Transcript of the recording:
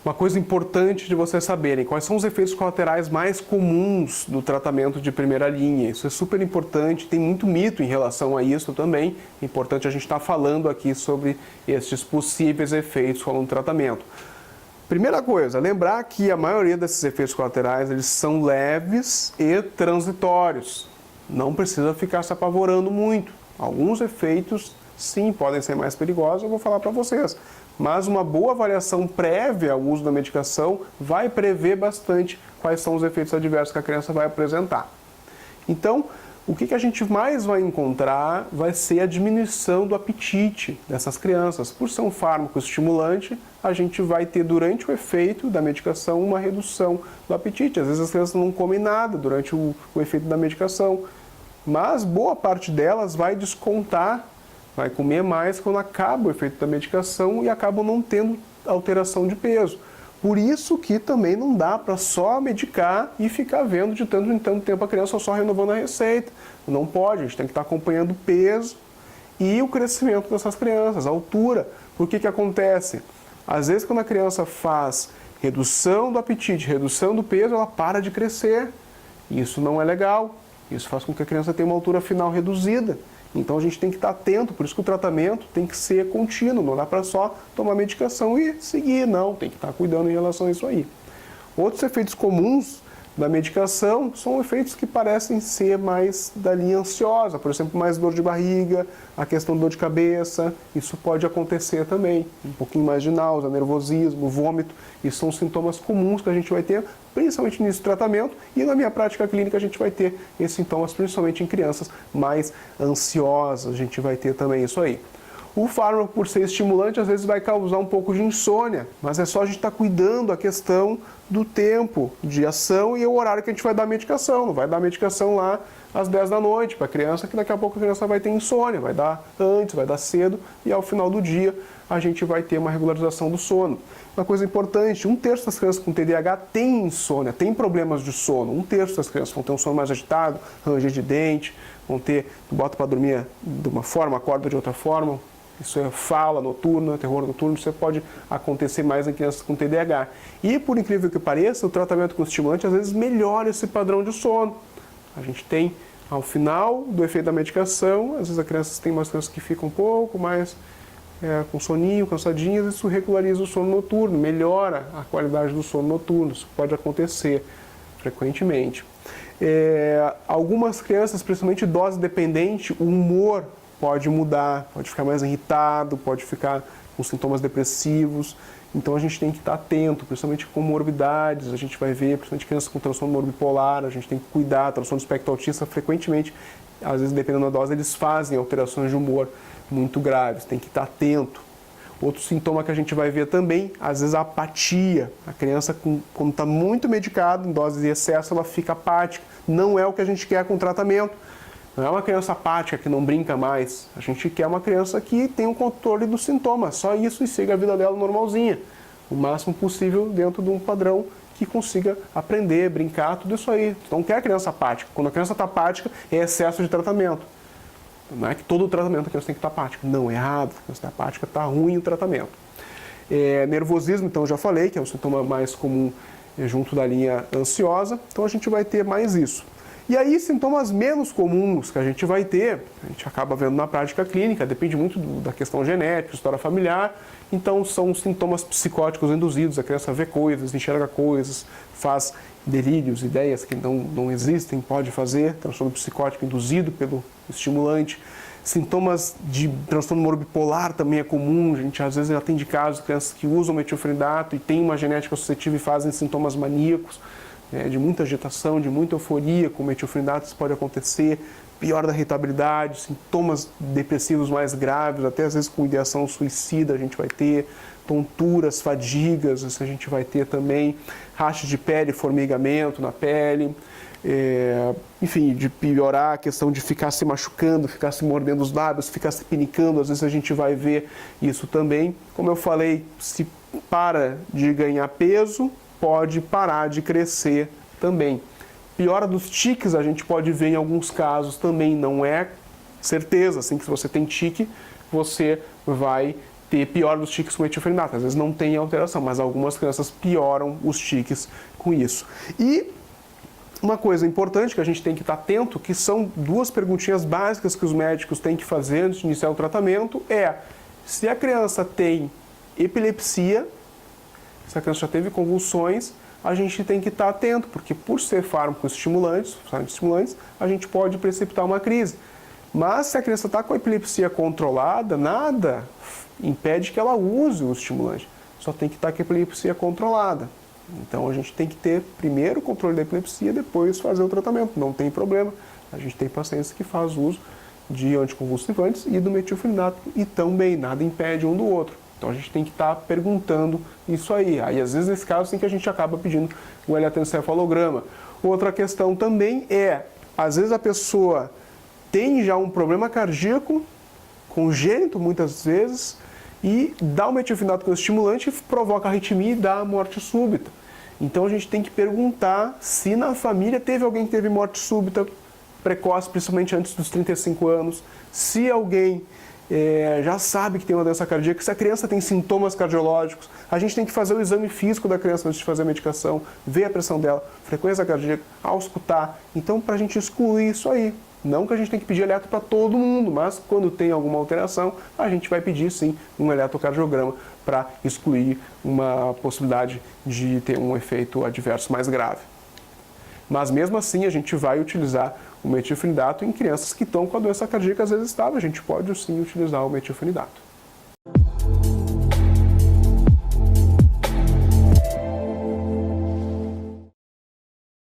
Uma coisa importante de vocês saberem, quais são os efeitos colaterais mais comuns do tratamento de primeira linha. Isso é super importante, tem muito mito em relação a isso também. É importante a gente estar falando aqui sobre estes possíveis efeitos ao longo do tratamento. Primeira coisa, lembrar que a maioria desses efeitos colaterais eles são leves e transitórios. Não precisa ficar se apavorando muito. Alguns efeitos, sim, podem ser mais perigosos, eu vou falar para vocês. Mas uma boa avaliação prévia ao uso da medicação vai prever bastante quais são os efeitos adversos que a criança vai apresentar. Então, o que a gente mais vai encontrar vai ser a diminuição do apetite dessas crianças. Por ser um fármaco estimulante, a gente vai ter durante o efeito da medicação uma redução do apetite. Às vezes as crianças não comem nada durante o efeito da medicação, mas boa parte delas vai descontar, vai comer mais quando acaba o efeito da medicação e acabam não tendo alteração de peso. Por isso que também não dá para só medicar e ficar vendo de tanto em tanto tempo a criança só renovando a receita. Não pode, a gente tem que estar acompanhando o peso e o crescimento dessas crianças, a altura. Por que acontece? Às vezes quando a criança faz redução do apetite, redução do peso, ela para de crescer. Isso não é legal. Isso faz com que a criança tenha uma altura final reduzida. Então a gente tem que estar atento, por isso que o tratamento tem que ser contínuo, não dá para só tomar medicação e seguir, não, tem que estar cuidando em relação a isso aí. Outros efeitos comuns da medicação são efeitos que parecem ser mais da linha ansiosa, por exemplo, mais dor de barriga, a questão de dor de cabeça, isso pode acontecer também, um pouquinho mais de náusea, nervosismo, vômito, isso são sintomas comuns que a gente vai ter, principalmente nesse tratamento, e na minha prática clínica a gente vai ter esses sintomas principalmente em crianças mais ansiosas, a gente vai ter também isso aí. O fármaco, por ser estimulante, às vezes vai causar um pouco de insônia, mas é só a gente estar cuidando a questão do tempo de ação e o horário que a gente vai dar a medicação. Não vai dar a medicação lá às 10 da noite para a criança, que daqui a pouco a criança vai ter insônia, vai dar antes, vai dar cedo e ao final do dia a gente vai ter uma regularização do sono. Uma coisa importante, 1/3 das crianças com TDAH tem insônia, tem problemas de sono. 1/3 das crianças vão ter um sono mais agitado, ranger de dente, vão ter, bota para dormir de uma forma, acorda de outra forma. Isso é fala noturna, terror noturno, isso pode acontecer mais em crianças com TDAH. E, por incrível que pareça, o tratamento com estimulante às vezes melhora esse padrão de sono. A gente tem, ao final do efeito da medicação, às vezes tem umas crianças que ficam um pouco mais com soninho, cansadinhas, isso regulariza o sono noturno, melhora a qualidade do sono noturno, isso pode acontecer frequentemente. Algumas crianças, principalmente dose dependente, o humor pode mudar, pode ficar mais irritado, pode ficar com sintomas depressivos. Então a gente tem que estar atento, principalmente com comorbidades, a gente vai ver, principalmente crianças com transtorno bipolar, a gente tem que cuidar, transtorno do espectro autista, frequentemente, às vezes dependendo da dose, eles fazem alterações de humor muito graves, tem que estar atento. Outro sintoma que a gente vai ver também, às vezes a apatia. A criança, quando está muito medicada, em dose de excesso, ela fica apática. Não é o que a gente quer com o tratamento. Não é uma criança apática que não brinca mais. A gente quer uma criança que tem um controle dos sintomas, só isso, e siga a vida dela normalzinha. O máximo possível dentro de um padrão que consiga aprender, brincar, tudo isso aí. Então não quer a criança apática. Quando a criança está apática, é excesso de tratamento. Não é que todo o tratamento a criança tem que estar apática. Não, é errado. A criança está apática, está ruim o tratamento. Nervosismo, então eu já falei, que é o sintoma mais comum junto da linha ansiosa. Então a gente vai ter mais isso. E aí, sintomas menos comuns que a gente vai ter, a gente acaba vendo na prática clínica, depende muito da questão genética, história familiar, então são sintomas psicóticos induzidos, a criança vê coisas, enxerga coisas, faz delírios, ideias que não existem, pode fazer, transtorno psicótico induzido pelo estimulante. Sintomas de transtorno bipolar também é comum, a gente às vezes atende casos de crianças que usam metilfenidato e tem uma genética suscetível e fazem sintomas maníacos, de muita agitação, de muita euforia, com metilfenidato isso pode acontecer, piora da irritabilidade, sintomas depressivos mais graves, até às vezes com ideação suicida a gente vai ter, tonturas, fadigas, isso a gente vai ter também, racha de pele, formigamento na pele, enfim, de piorar a questão de ficar se machucando, ficar se mordendo os lábios, ficar se pinicando, às vezes a gente vai ver isso também. Como eu falei, se para de ganhar peso, pode parar de crescer também. Piora dos tiques a gente pode ver em alguns casos também, não é certeza, assim, que se você tem tique, você vai ter pior dos tiques com metilfenidato. Às vezes não tem alteração, mas algumas crianças pioram os tiques com isso. E uma coisa importante que a gente tem que estar atento, que são duas perguntinhas básicas que os médicos têm que fazer antes de iniciar o tratamento, é se a criança tem epilepsia, se a criança já teve convulsões, a gente tem que estar atento, porque por ser fármacos estimulantes, a gente pode precipitar uma crise. Mas se a criança está com a epilepsia controlada, nada impede que ela use o estimulante. Só tem que estar com a epilepsia controlada. Então a gente tem que ter primeiro o controle da epilepsia, depois fazer o tratamento. Não tem problema. A gente tem pacientes que fazem uso de anticonvulsivantes e do metilfenidato e também nada impede um do outro. Então a gente tem que estar perguntando isso aí. Aí às vezes nesse caso sim que a gente acaba pedindo o eletroencefalograma. Outra questão também é, às vezes a pessoa tem já um problema cardíaco, congênito muitas vezes, e dá o metilfenidato como estimulante, provoca arritmia e dá morte súbita. Então a gente tem que perguntar se na família teve alguém que teve morte súbita precoce, principalmente antes dos 35 anos, se alguém já sabe que tem uma doença cardíaca, se a criança tem sintomas cardiológicos, a gente tem que fazer o exame físico da criança antes de fazer a medicação, ver a pressão dela, frequência cardíaca, auscultar. Então, para a gente excluir isso aí. Não que a gente tem que pedir eletro para todo mundo, mas quando tem alguma alteração, a gente vai pedir sim um eletrocardiograma para excluir uma possibilidade de ter um efeito adverso mais grave. Mas mesmo assim a gente vai utilizar o metilfenidato em crianças que estão com a doença cardíaca às vezes estável, a gente pode sim utilizar o metilfenidato.